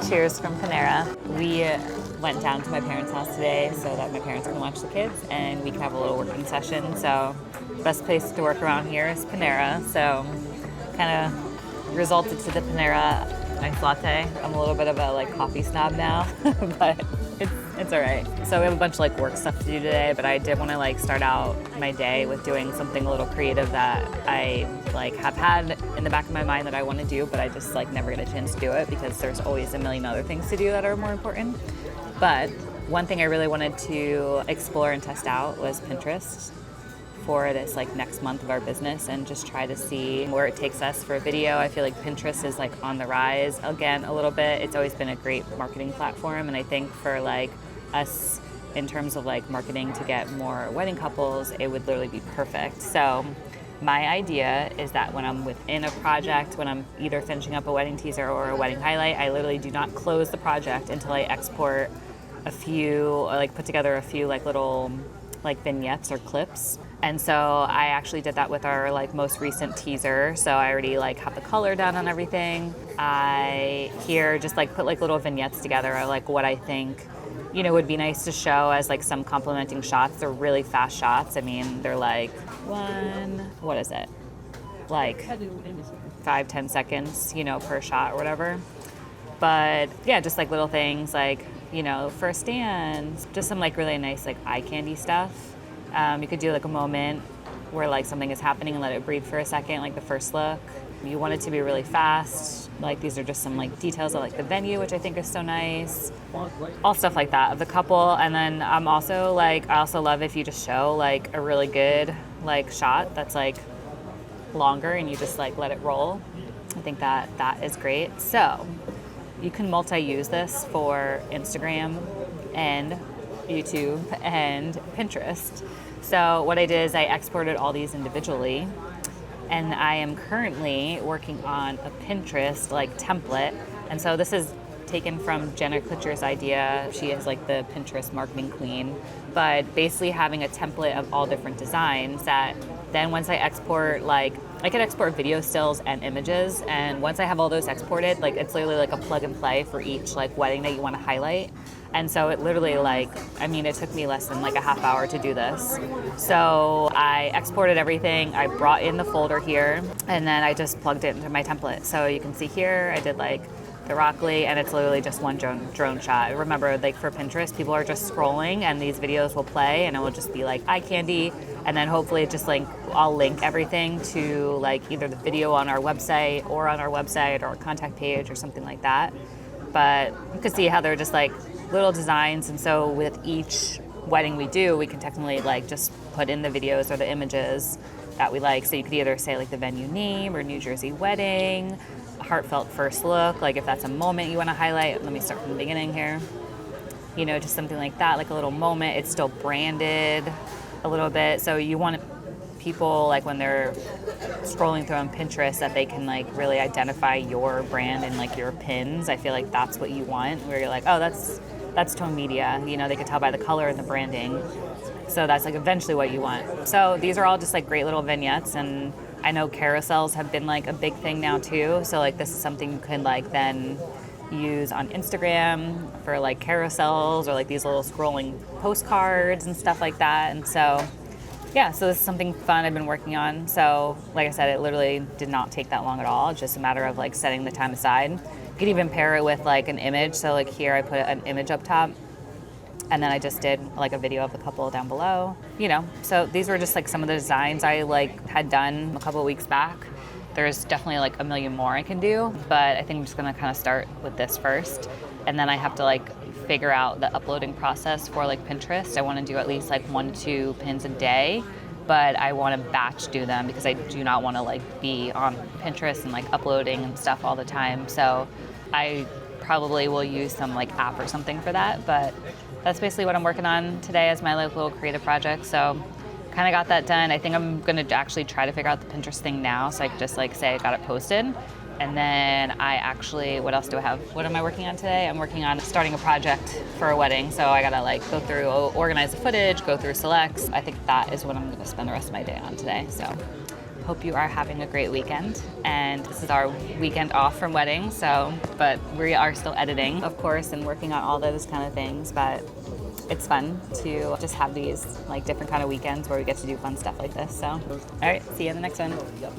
Cheers from Panera. We went down to my parents' house today so that my parents can watch the kids and we can have a little working session. So best place to work around here is Panera. So kind of resulted to the Panera iced latte. I'm a little bit of a coffee snob now, but it's all right. So we have a bunch of work stuff to do today, but I did want to start out my day with doing something a little creative that I have had in the back of my mind that I want to do, but I just never get a chance to do it because there's always a million other things to do that are more important. But one thing I really wanted to explore and test out was Pinterest for this next month of our business and just try to see where it takes us for a video. I feel like Pinterest is on the rise again a little bit. It's always been a great marketing platform, and I think for us in terms of marketing to get more wedding couples, it would literally be perfect. So my idea is that when I'm within a project, when I'm either finishing up a wedding teaser or a wedding highlight, I literally do not close the project until I export a few, or put together a few little vignettes or clips. And so I actually did that with our most recent teaser. So I already have the color done on everything. I here just put little vignettes together of what I think would be nice to show as some complementing shots. They're really fast shots. I mean, they're what is it? 5-10 seconds, per shot or whatever. But yeah, just little things first stands, just some really nice eye candy stuff. You could do a moment where something is happening and let it breathe for a second, the first look. You want it to be really fast. These are just some details of the venue, which I think is so nice. All stuff like that of the couple. And then I'm also I also love if you just show a really good shot that's longer and you just let it roll. I think that is great. So you can multi-use this for Instagram and YouTube and Pinterest. So what I did is I exported all these individually, and I am currently working on a Pinterest template. And so this is taken from Jenna Kutcher's idea. She is the Pinterest marketing queen, but basically having a template of all different designs that then once I export, I could export video stills and images, and once I have all those exported, it's literally a plug and play for each wedding that you want to highlight. And so it literally it took me less than a half hour to do this. So I exported everything, I brought in the folder here, and then I just plugged it into my template. So you can see here, I did the Rockley, and it's literally just one drone shot. Remember, for Pinterest, people are just scrolling and these videos will play and it will just be eye candy. And then hopefully just I'll link everything to either the video on our website or on our website or our contact page or something like that. But you can see how they're just little designs. And so with each wedding we do, we can technically just put in the videos or the images that we like. So you could either say the venue name or New Jersey wedding, heartfelt first look, if that's a moment you want to highlight. Let me start from the beginning here. Just something like that, a little moment. It's still branded a little bit. So you want people when they're scrolling through on Pinterest that they can really identify your brand and your pins. I feel that's what you want, where you're oh, that's Tone Media. They could tell by the color and the branding. So that's eventually what you want. So these are all just great little vignettes, and I know carousels have been a big thing now too. So this is something you can then use on Instagram for carousels or these little scrolling postcards and stuff like that. And so yeah, so this is something fun I've been working on. So like I said, it literally did not take that long at all. It's just a matter of setting the time aside. You could even pair it with an image. So here I put an image up top, and then I just did a video of the couple down below. So these were just some of the designs I had done a couple of weeks back. There's definitely a million more I can do, but I think I'm just gonna kind of start with this first, and then I have to figure out the uploading process for Pinterest. I want to do at least 1 to 2 pins a day, but I want to batch do them because I do not want to be on Pinterest and uploading and stuff all the time. So I probably will use some app or something for that, but that's basically what I'm working on today as my little creative project. So kind of got that done. I think I'm going to actually try to figure out the Pinterest thing now, so I can just say I got it posted. And then I actually, what else do I have? What am I working on today? I'm working on starting a project for a wedding. So I gotta like go through, organize the footage, go through selects. I think that is what I'm gonna spend the rest of my day on today. So hope you are having a great weekend. And this is our weekend off from weddings. But we are still editing, of course, and working on all those kind of things. But it's fun to just have these like different kind of weekends where we get to do fun stuff like this. So, all right, see you in the next one.